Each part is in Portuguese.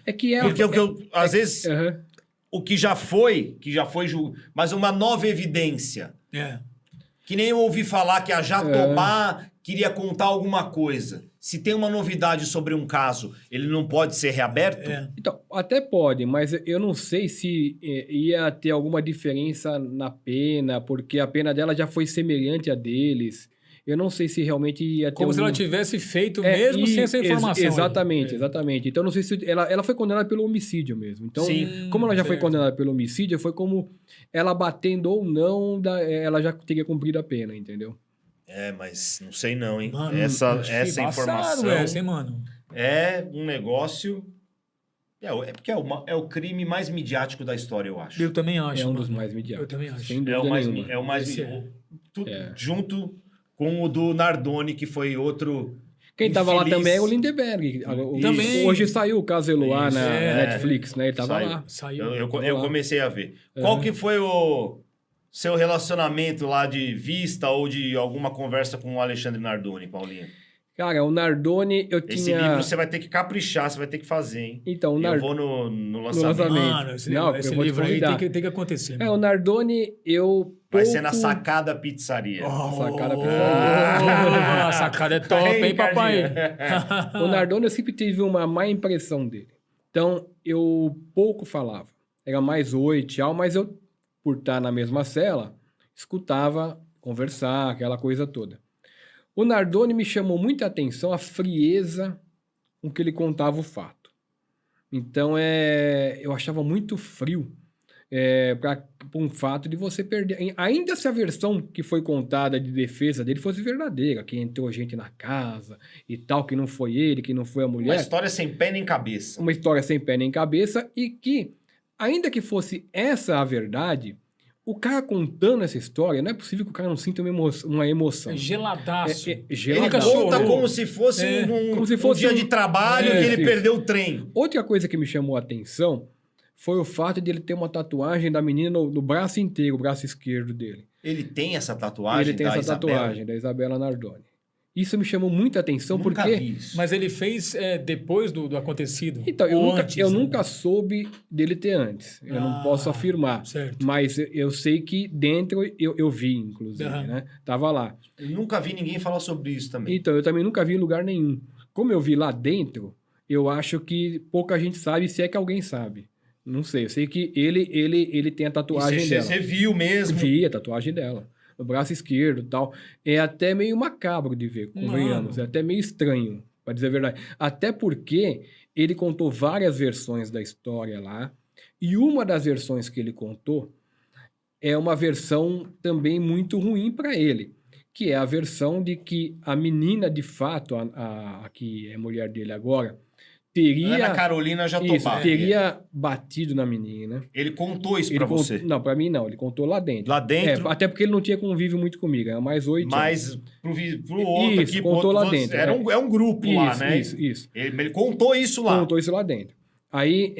É que é... Porque às vezes, Aham. o que já foi mas uma nova evidência. É. Que nem eu ouvi falar que a Jatobá queria contar alguma coisa. Se tem uma novidade sobre um caso, ele não pode ser reaberto? Então, até pode, mas eu não sei se ia ter alguma diferença na pena, porque a pena dela já foi semelhante à deles. Eu não sei se realmente ia ter Como se ela tivesse feito mesmo sem essa informação. Exatamente, exatamente. Então, não sei se... Ela foi condenada pelo homicídio mesmo. Então, como ela já foi condenada pelo homicídio, foi como ela batendo ou não, ela já teria cumprido a pena, entendeu? Mas não sei não, hein? Mano, Essa informação hein, mano? é um negócio... porque é o crime mais midiático da história, eu acho. Eu também acho, É um dos mais midiáticos. Eu também acho. Sem dúvida nenhuma. É o mais... Junto com o do Nardoni, que foi outro... Quem tava lá também é o Lindeberg. Também. Hoje saiu o caso Eloá na é. Netflix, né? Ele tava lá. Saiu. Eu comecei a ver. Qual que foi o seu relacionamento lá de vista ou de alguma conversa com o Alexandre Nardoni, Paulinho? Cara, o Nardoni, eu tinha... Esse livro você vai ter que caprichar, você vai ter que fazer, hein? Então, Eu vou no lançamento. Mano, esse livro aí tem que acontecer. O Nardoni, eu... Vai ser na Sacada Pizzaria. Sacada Pizzaria. A sacada é top, hein, papai? O Nardoni, eu sempre tive uma má impressão dele. Então, eu pouco falava. Era mais oi, tchau, mas eu, por estar na mesma cela, escutava conversar, aquela coisa toda. O Nardoni me chamou muita atenção a frieza com que ele contava o fato. Então, eu achava muito frio para um fato de você perder. Ainda se a versão que foi contada de defesa dele fosse verdadeira, que entrou gente na casa e tal, que não foi ele, que não foi a mulher. Uma história sem pé nem cabeça. Uma história sem pé nem cabeça e que, ainda que fosse essa a verdade... O cara contando essa história, não é possível que o cara não sinta uma emoção. É geladaço. Ele conta como se fosse um dia de trabalho que ele perdeu o trem. Outra coisa que me chamou a atenção foi o fato de ele ter uma tatuagem da menina no braço inteiro, o braço esquerdo dele. Ele tem essa tatuagem Ele tem essa tatuagem da Isabela Nardoni. Isso me chamou muita atenção Nunca porque... vi isso. Mas ele fez depois do acontecido? Então, eu nunca soube dele ter antes. Eu não posso afirmar. Certo. Mas eu sei que dentro eu vi, inclusive, né? Tava lá. Eu nunca vi ninguém falar sobre isso também. Então, eu também nunca vi em lugar nenhum. Como eu vi lá dentro, eu acho que pouca gente sabe, se é que alguém sabe. Não sei, eu sei que ele tem a tatuagem dela. Você viu mesmo? Vi a tatuagem dela. No braço esquerdo e tal. É até meio macabro de ver, convenhamos. É até meio estranho, para dizer a verdade. Até porque ele contou várias versões da história lá. E uma das versões que ele contou é uma versão também muito ruim para ele. Que é a versão de que a menina, de fato, a que é mulher dele agora, teria... Ana Carolina Jatobá. Teria batido na menina. Ele contou isso pra você? Não, pra mim não. Ele contou lá dentro. Lá dentro? Até porque ele não tinha convívio muito comigo. Era mais 8 anos. Mas pro outro isso, aqui... contou lá dentro. É um grupo lá, né? Isso. Ele contou isso lá. Contou isso lá dentro. Aí,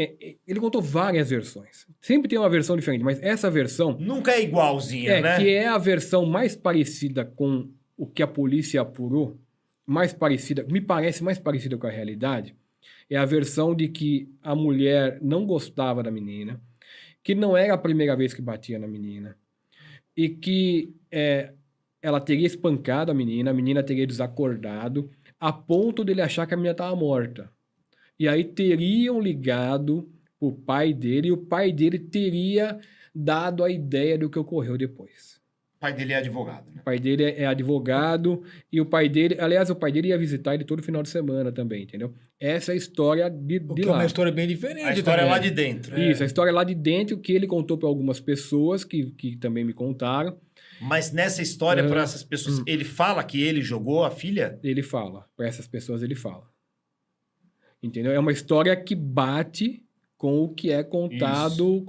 ele contou várias versões. Sempre tem uma versão diferente, mas essa versão... Nunca é igualzinha, né? Que é a versão mais parecida com o que a polícia apurou, me parece mais parecida com a realidade, é a versão de que a mulher não gostava da menina, que não era a primeira vez que batia na menina, e que ela teria espancado a menina teria desacordado, a ponto dele achar que a menina estava morta. E aí teriam ligado o pai dele, e o pai dele teria dado a ideia do que ocorreu depois. O pai dele é advogado, né? O pai dele é advogado, e o pai dele... Aliás, o pai dele ia visitar ele todo final de semana também, entendeu? Essa é a história de lá. É uma história bem diferente. A história é lá de dentro. Isso, a história é lá de dentro, que ele contou para algumas pessoas, que também me contaram. Mas nessa história, para essas pessoas, ele fala que ele jogou a filha? Ele fala. Para essas pessoas, ele fala. Entendeu? É uma história que bate com o que é contado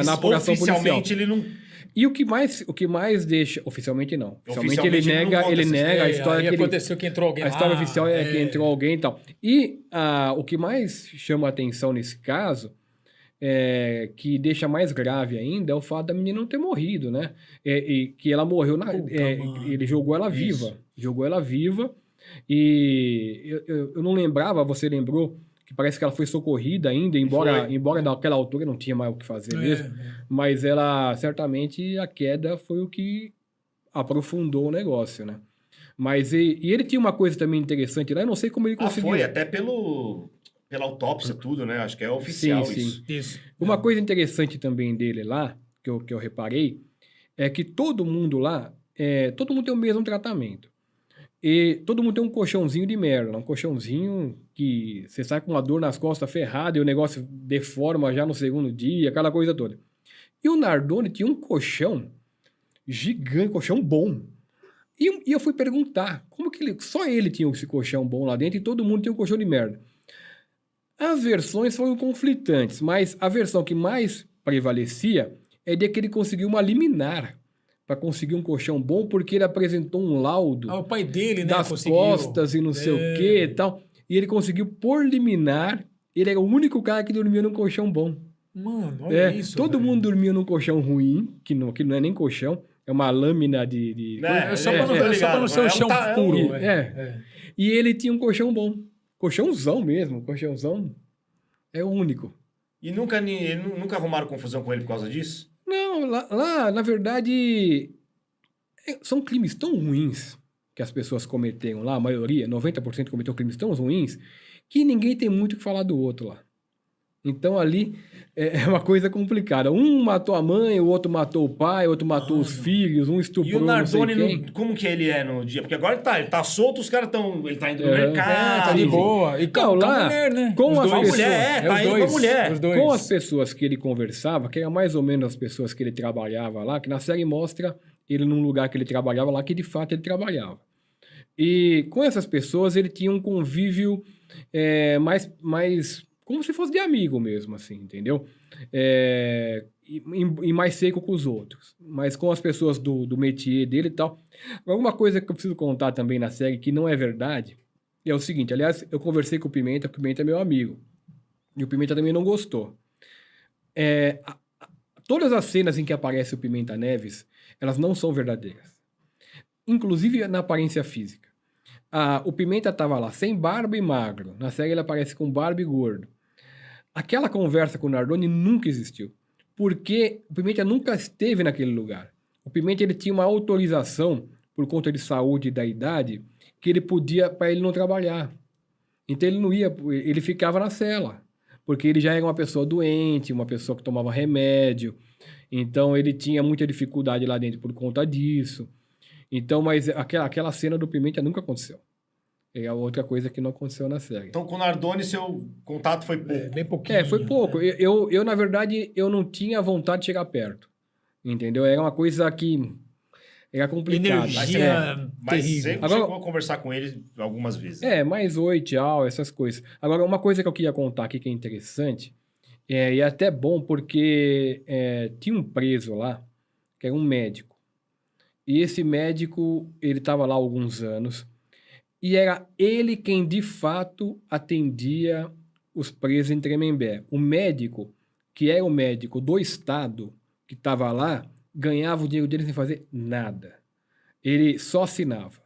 na apuração oficialmente policial. Ele não... E o que mais deixa... Oficialmente não. Oficialmente ele não nega a história que aconteceu que entrou alguém lá. A história oficial é que entrou alguém e tal. E o que mais chama a atenção nesse caso, que deixa mais grave ainda, é o fato da menina não ter morrido, né? E que ela morreu... ele jogou ela viva. Jogou ela viva. E eu não lembrava, você lembrou, que parece que ela foi socorrida ainda, embora naquela altura não tinha mais o que fazer mesmo, mas ela, certamente, a queda foi o que aprofundou o negócio, né? Mas e ele tinha uma coisa também interessante lá, eu não sei como ele conseguiu. Foi até pela autópsia, tudo, né? Acho que é oficial sim. Isso. Uma coisa interessante também dele lá, que eu reparei, é que todo mundo lá, todo mundo tem o mesmo tratamento. E todo mundo tem um colchãozinho de merda, um colchãozinho que você sai com uma dor nas costas ferrada e o negócio deforma já no segundo dia, aquela coisa toda. E o Nardoni tinha um colchão gigante, colchão bom. E eu fui perguntar, como que só ele tinha esse colchão bom lá dentro e todo mundo tinha um colchão de merda. As versões foram conflitantes, mas a versão que mais prevalecia é de que ele conseguiu uma liminar para conseguir um colchão bom, porque ele apresentou um laudo o pai dele, né, das conseguiu. costas e não sei o que e tal. E ele conseguiu, por liminar, ele era o único cara que dormia num colchão bom. Mano, olha isso. Todo mundo dormia num colchão ruim, que não é nem colchão, é uma lâmina de... Só para não ser um chão puro. E ele tinha um colchão bom. Colchãozão mesmo, colchãozão é o único. E nunca arrumaram confusão com ele por causa disso? Não, lá na verdade, são crimes tão ruins que as pessoas cometeram lá, a maioria, 90% cometeu crimes tão ruins, que ninguém tem muito o que falar do outro lá. Então ali é uma coisa complicada. Um matou a mãe, o outro matou o pai, o outro matou os filhos, um estuprou. E o Nardoni, como que ele é no dia? Porque agora ele tá solto, os caras estão. Ele tá indo no mercado. Tá de boa. E com lá, a mulher, né? Com as pessoas, tá indo com a mulher. Com as pessoas que ele conversava, que eram mais ou menos as pessoas que ele trabalhava lá, que na série mostra ele num lugar que ele trabalhava lá, que de fato ele trabalhava. E com essas pessoas ele tinha um convívio mais como se fosse de amigo mesmo, assim, entendeu? E mais seco com os outros. Mas com as pessoas do métier dele e tal. Alguma coisa que eu preciso contar também na série que não é verdade é o seguinte, aliás, eu conversei com o Pimenta é meu amigo. E o Pimenta também não gostou. Todas as cenas em que aparece o Pimenta Neves, elas não são verdadeiras. Inclusive na aparência física. O Pimenta estava lá sem barba e magro. Na série ele aparece com barba e gordo. Aquela conversa com o Nardoni nunca existiu, porque o Pimenta nunca esteve naquele lugar. O Pimenta ele tinha uma autorização, por conta de saúde e da idade, que ele podia, para ele não trabalhar. Então ele não ia, ele ficava na cela, porque ele já era uma pessoa doente, uma pessoa que tomava remédio, então ele tinha muita dificuldade lá dentro por conta disso. Então, mas aquela cena do Pimenta nunca aconteceu. É outra coisa que não aconteceu na série. Então, com o Nardoni, seu contato foi pouco. Bem pouquinho. Foi pouco. Eu, na verdade, eu não tinha vontade de chegar perto. Entendeu? Era uma coisa que era complicada. Energia Mas você Agora, chegou a conversar com ele algumas vezes. Mais oi, tchau, essas coisas. Agora, uma coisa que eu queria contar aqui que é interessante, e é até bom porque tinha um preso lá, que era um médico. E esse médico, ele estava lá há alguns anos, e era ele quem, de fato, atendia os presos em Tremembé. O médico, que era o médico do Estado, que estava lá, ganhava o dinheiro dele sem fazer nada. Ele só assinava.